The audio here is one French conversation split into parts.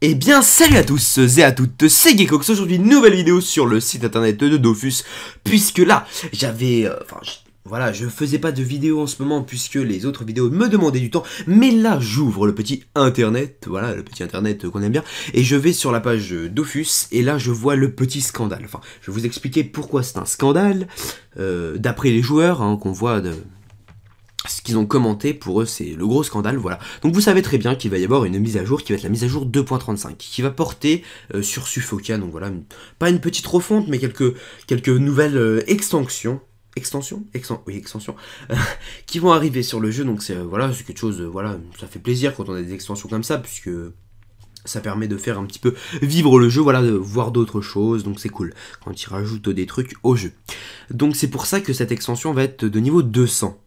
Eh bien, salut à tous et à toutes, c'est Gekox. Aujourd'hui, nouvelle vidéo sur le site internet de Dofus, puisque là, voilà, je faisais pas de vidéo en ce moment, puisque les autres vidéos me demandaient du temps, mais là, j'ouvre le petit internet, voilà, le petit internet qu'on aime bien, et je vais sur la page Dofus, et là, je vois le petit scandale. Enfin, je vais vous expliquer pourquoi c'est un scandale, d'après les joueurs, hein, qu'on voit ce qu'ils ont commenté, pour eux c'est le gros scandale, voilà. Donc vous savez très bien qu'il va y avoir une mise à jour qui va être la mise à jour 2.35, qui va porter sur Suffokia, donc voilà, pas une petite refonte, mais quelques nouvelles extensions, oui, extensions, qui vont arriver sur le jeu, donc c'est voilà, c'est quelque chose, voilà, ça fait plaisir quand on a des extensions comme ça, puisque ça permet de faire un petit peu vivre le jeu, voilà, de voir d'autres choses, donc c'est cool, quand ils rajoutent des trucs au jeu. Donc c'est pour ça que cette extension va être de niveau 200.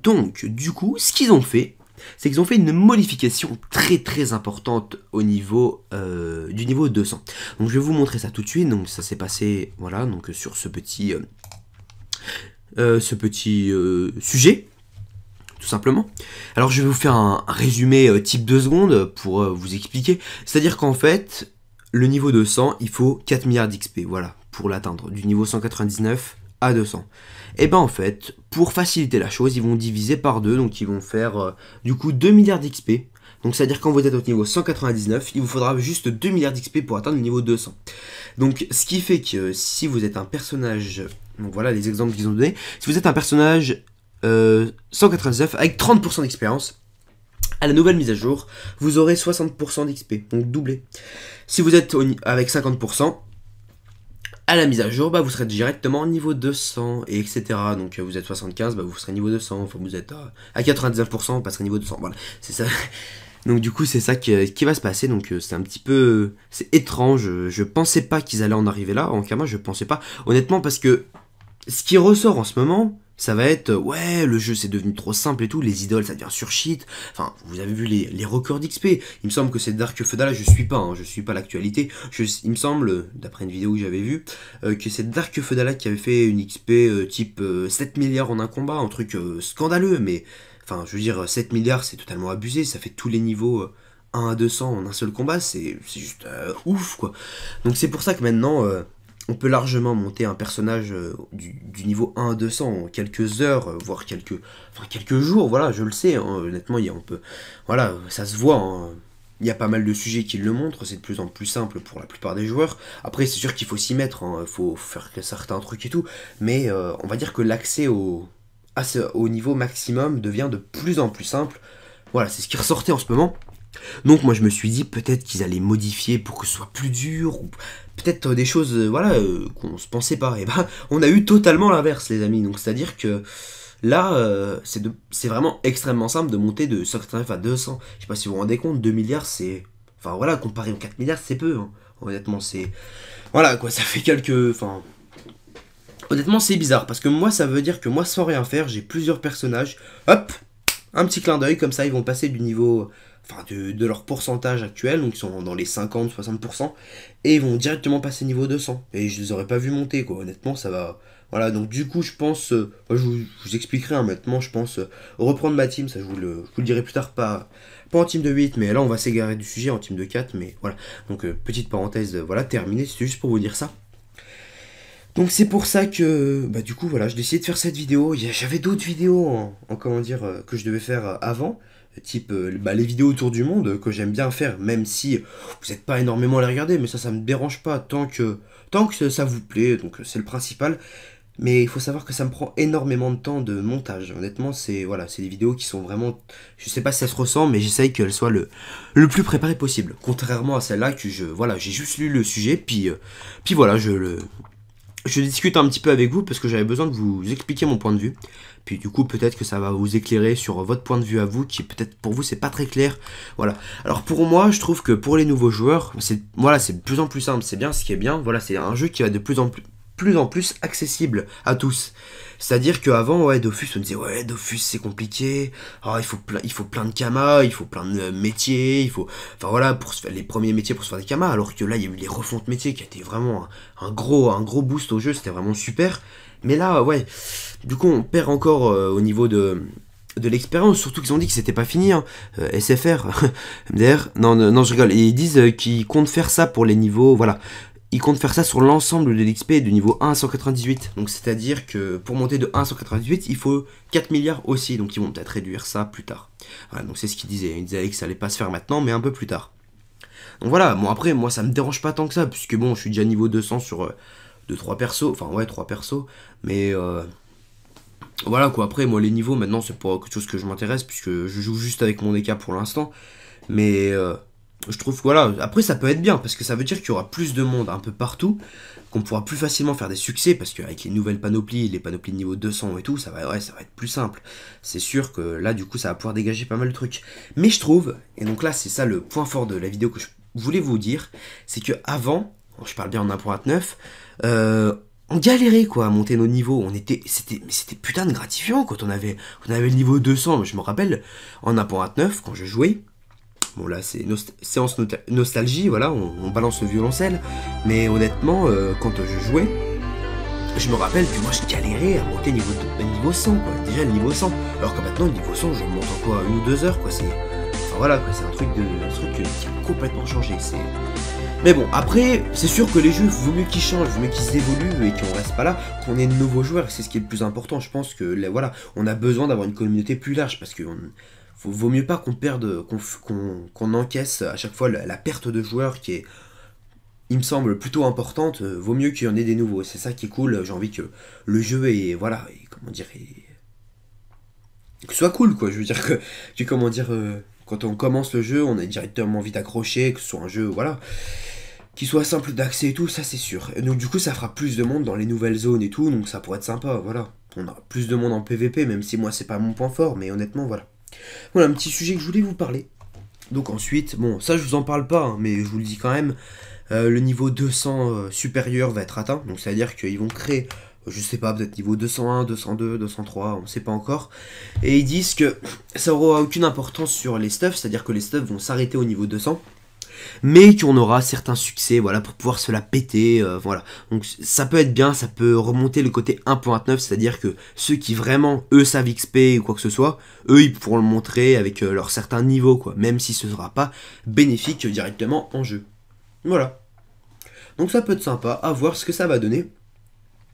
Donc, du coup, ce qu'ils ont fait, c'est qu'ils ont fait une modification très importante au niveau du niveau 200. Donc, je vais vous montrer ça tout de suite. Donc, ça s'est passé, voilà, donc sur ce petit sujet, tout simplement. Alors, je vais vous faire un résumé type 2 secondes pour vous expliquer. C'est-à-dire qu'en fait, le niveau 200, il faut 4 milliards d'XP, voilà, pour l'atteindre, du niveau 199 à 200. Et ben en fait, pour faciliter la chose, ils vont diviser par 2, donc ils vont faire du coup 2 milliards d'XP. Donc c'est à dire quand vous êtes au niveau 199, il vous faudra juste 2 milliards d'XP pour atteindre le niveau 200. Donc ce qui fait que si vous êtes un personnage, donc voilà les exemples qu'ils ont donnés, si vous êtes un personnage 199 avec 30% d'expérience, à la nouvelle mise à jour, vous aurez 60% d'XP, donc doublé. Si vous êtes avec 50%, à la mise à jour, bah, vous serez directement niveau 200, et etc. Donc vous êtes 75, bah, vous serez niveau 200, enfin vous êtes à 99%, vous passerez niveau 200, voilà, c'est ça. Donc du coup c'est ça qui va se passer, donc c'est un petit peu, c'est étrange, je pensais pas qu'ils allaient en arriver là, en cas je pensais pas, honnêtement, parce que ce qui ressort en ce moment, ça va être, ouais, le jeu c'est devenu trop simple et tout, les idoles ça devient surshit, enfin, vous avez vu les records d'XP, il me semble que c'est Dark Feudala, je suis pas l'actualité, il me semble, d'après une vidéo que j'avais vue, que c'est Dark Feudala qui avait fait une XP type 7 milliards en un combat, un truc scandaleux, mais, enfin, je veux dire, 7 milliards c'est totalement abusé, ça fait tous les niveaux 1 à 200 en un seul combat, c'est juste ouf, quoi. Donc c'est pour ça que maintenant... on peut largement monter un personnage du niveau 1 à 200 en quelques heures, voire quelques jours, voilà, je le sais, hein, honnêtement, on peut, voilà, ça se voit, hein, il y a pas mal de sujets qui le montrent, c'est de plus en plus simple pour la plupart des joueurs. Après, c'est sûr qu'il faut s'y mettre, hein, faut faire certains trucs et tout, mais on va dire que l'accès au niveau maximum devient de plus en plus simple, voilà, c'est ce qui ressortait en ce moment. Donc moi je me suis dit peut-être qu'ils allaient modifier pour que ce soit plus dur, ou peut-être des choses voilà, qu'on se pensait pas. Et ben on a eu totalement l'inverse les amis, donc c'est à dire que là c'est vraiment extrêmement simple de monter de 189 à 200. Je sais pas si vous vous rendez compte, 2 milliards c'est... Enfin voilà, comparé aux 4 milliards c'est peu, hein. Honnêtement c'est... Voilà quoi, ça fait quelques... Enfin... Honnêtement c'est bizarre, parce que moi ça veut dire que moi sans rien faire, j'ai plusieurs personnages, hop, un petit clin d'œil, comme ça ils vont passer du niveau... Enfin, de leur pourcentage actuel, donc ils sont dans les 50-60%, et ils vont directement passer niveau 200. Et je les aurais pas vu monter, quoi. Honnêtement, ça va... Voilà, donc du coup, je pense... je vous expliquerai, hein, maintenant, je pense reprendre ma team, ça je vous le dirai plus tard, pas en team de 8, mais là, on va s'égarer du sujet en team de 4, mais voilà. Donc, petite parenthèse, voilà, terminée, c'était juste pour vous dire ça. Donc c'est pour ça que, bah du coup voilà, je décidé de faire cette vidéo. J'avais d'autres vidéos en comment dire, que je devais faire avant, type les vidéos autour du monde que j'aime bien faire, même si vous n'êtes pas énormément à les regarder, mais ça me dérange pas tant que ça vous plaît, donc c'est le principal. Mais il faut savoir que ça me prend énormément de temps de montage. Honnêtement, c'est voilà, c'est des vidéos qui sont vraiment, je sais pas si ça se ressent, mais j'essaye qu'elles soient le plus préparées possible. Contrairement à celle-là que voilà, j'ai juste lu le sujet, puis voilà, je discute un petit peu avec vous parce que j'avais besoin de vous expliquer mon point de vue. Puis du coup peut-être que ça va vous éclairer sur votre point de vue à vous, qui peut-être pour vous c'est pas très clair. Voilà. Alors pour moi je trouve que pour les nouveaux joueurs, c'est de plus en plus simple, c'est bien ce qui est bien. Voilà, c'est un jeu qui va de plus en plus accessible à tous. C'est-à-dire qu'avant, ouais, Dofus, on disait, ouais, Dofus, c'est compliqué, oh, il faut plein de kamas, il faut plein de métiers, enfin voilà, pour se faire les premiers métiers pour se faire des kamas, alors que là, il y a eu les refontes métiers qui a été vraiment un gros boost au jeu, c'était vraiment super. Mais là, ouais, du coup, on perd encore au niveau de de l'expérience, surtout qu'ils ont dit que c'était pas fini, hein. SFR, MDR, non, je rigole, et ils disent qu'ils comptent faire ça pour les niveaux, voilà, ils comptent faire ça sur l'ensemble de l'XP du niveau 1 à 198, donc c'est-à-dire que pour monter de 1 à 198, il faut 4 milliards aussi, donc ils vont peut-être réduire ça plus tard. Voilà, donc c'est ce qu'ils disaient, ils disaient que ça allait pas se faire maintenant, mais un peu plus tard. Donc voilà, bon après, moi ça me dérange pas tant que ça, puisque bon, je suis déjà niveau 200 sur 2-3 persos, enfin ouais, 3 persos, mais voilà quoi, après moi les niveaux maintenant c'est pas quelque chose que je m'intéresse puisque je joue juste avec mon DK pour l'instant. Mais je trouve que voilà, après ça peut être bien parce que ça veut dire qu'il y aura plus de monde un peu partout, qu'on pourra plus facilement faire des succès parce qu'avec les nouvelles panoplies, les panoplies de niveau 200 et tout, ça va être plus simple. C'est sûr que là du coup ça va pouvoir dégager pas mal de trucs. Mais je trouve, et donc là c'est ça le point fort de la vidéo que je voulais vous dire, c'est que avant, je parle bien en 1.9, on galérait quoi à monter nos niveaux, c'était putain de gratifiant quand on avait le niveau 200, je me rappelle en 1.29 quand je jouais, bon là c'est séance nostalgie, voilà, on balance le violoncelle, mais honnêtement quand je jouais, je me rappelle que moi je galérais à monter niveau 100 quoi, déjà le niveau 100, alors que maintenant le niveau 100 je monte en quoi, 1 ou 2 heures quoi, enfin voilà quoi, c'est un truc qui a complètement changé, mais bon, après, c'est sûr que les jeux, vaut mieux qu'ils changent, vaut mieux qu'ils évoluent et qu'on reste pas là, qu'on ait de nouveaux joueurs, c'est ce qui est le plus important. Je pense que là, voilà, on a besoin d'avoir une communauté plus large parce que vaut mieux pas qu'on perde, qu'on encaisse à chaque fois la perte de joueurs qui est, il me semble, plutôt importante. Vaut mieux qu'il y en ait des nouveaux. C'est ça qui est cool. J'ai envie que le jeu est, voilà, comment dire, que ce soit cool quoi. Je veux dire que comment dire, quand on commence le jeu, on est directement vite accroché, que ce soit un jeu, voilà, qui soit simple d'accès et tout, ça c'est sûr. Et donc du coup ça fera plus de monde dans les nouvelles zones et tout, donc ça pourrait être sympa, voilà. On aura plus de monde en PVP, même si moi c'est pas mon point fort, mais honnêtement voilà. Voilà un petit sujet que je voulais vous parler. Donc ensuite, bon ça je vous en parle pas, hein, mais je vous le dis quand même, le niveau 200 supérieur va être atteint, donc c'est à dire qu'ils vont créer, je sais pas, peut-être niveau 201, 202, 203, on sait pas encore. Et ils disent que ça aura aucune importance sur les stuffs, c'est-à-dire que les stuffs vont s'arrêter au niveau 200. Mais qu'on aura certains succès, voilà, pour pouvoir se la péter, voilà. Donc ça peut être bien, ça peut remonter le côté 1.9, c'est-à-dire que ceux qui vraiment, eux, savent XP ou quoi que ce soit, eux, ils pourront le montrer avec leur certain niveau, quoi, même si ce sera pas bénéfique directement en jeu. Voilà. Donc ça peut être sympa, à voir ce que ça va donner.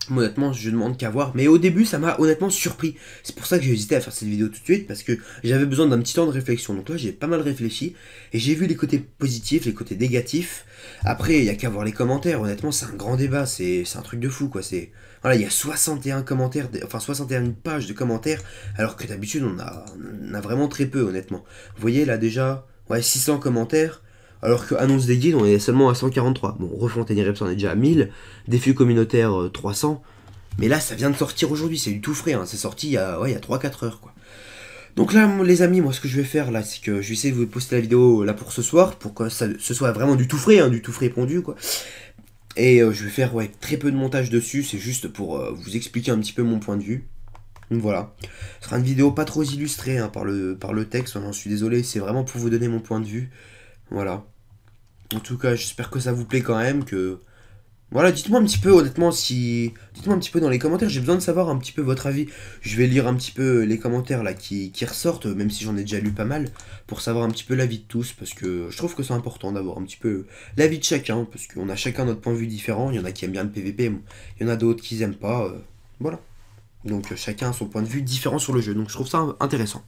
Honnêtement, je demande qu'à voir, mais au début, ça m'a honnêtement surpris. C'est pour ça que j'ai hésité à faire cette vidéo tout de suite, parce que j'avais besoin d'un petit temps de réflexion. Donc là, j'ai pas mal réfléchi, et j'ai vu les côtés positifs, les côtés négatifs. Après, il y a qu'à voir les commentaires. Honnêtement, c'est un grand débat, c'est un truc de fou, quoi. Voilà, il y a 61 commentaires, enfin 61 pages de commentaires, alors que d'habitude, on a vraiment très peu, honnêtement. Vous voyez, là, déjà, ouais, 600 commentaires. Alors que Annonce des guides, on est seulement à 143. Bon, Refontaine Reps, on est déjà à 1000. Défi communautaire, 300. Mais là, ça vient de sortir aujourd'hui, c'est du tout frais. Hein. C'est sorti il y a 3-4 heures, quoi. Donc là, les amis, moi, ce que je vais faire, là, c'est que je vais essayer de vous poster la vidéo, là, pour ce soir, pour que ce soit vraiment du tout frais, hein, du tout frais pondu, quoi. Et je vais faire, ouais, très peu de montage dessus, c'est juste pour vous expliquer un petit peu mon point de vue. Donc voilà. Ce sera une vidéo pas trop illustrée, hein, par le texte, j'en suis désolé, c'est vraiment pour vous donner mon point de vue. Voilà. En tout cas, j'espère que ça vous plaît quand même, que... Voilà, dites-moi un petit peu, honnêtement, dites-moi un petit peu dans les commentaires, j'ai besoin de savoir un petit peu votre avis. Je vais lire un petit peu les commentaires, là, qui ressortent, même si j'en ai déjà lu pas mal, pour savoir un petit peu l'avis de tous, parce que je trouve que c'est important d'avoir un petit peu l'avis de chacun, parce qu'on a chacun notre point de vue différent, il y en a qui aiment bien le PVP, il y en a d'autres qui n'aiment pas, voilà. Donc chacun a son point de vue différent sur le jeu, donc je trouve ça intéressant.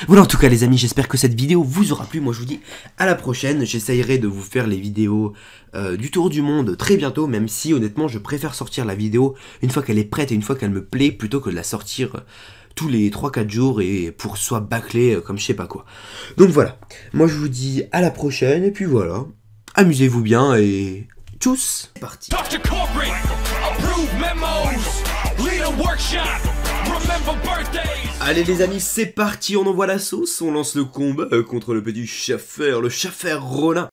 Voilà en tout cas les amis, j'espère que cette vidéo vous aura plu, moi je vous dis à la prochaine, j'essayerai de vous faire les vidéos du tour du monde très bientôt, même si honnêtement je préfère sortir la vidéo une fois qu'elle est prête et une fois qu'elle me plaît, plutôt que de la sortir tous les 3-4 jours et pour soit bâclé comme je sais pas quoi. Donc voilà, moi je vous dis à la prochaine et puis voilà, amusez-vous bien et tchuss, c'est parti. Allez les amis, c'est parti, on envoie la sauce, on lance le combat contre le petit Schaffer, le Schaffer Ronin.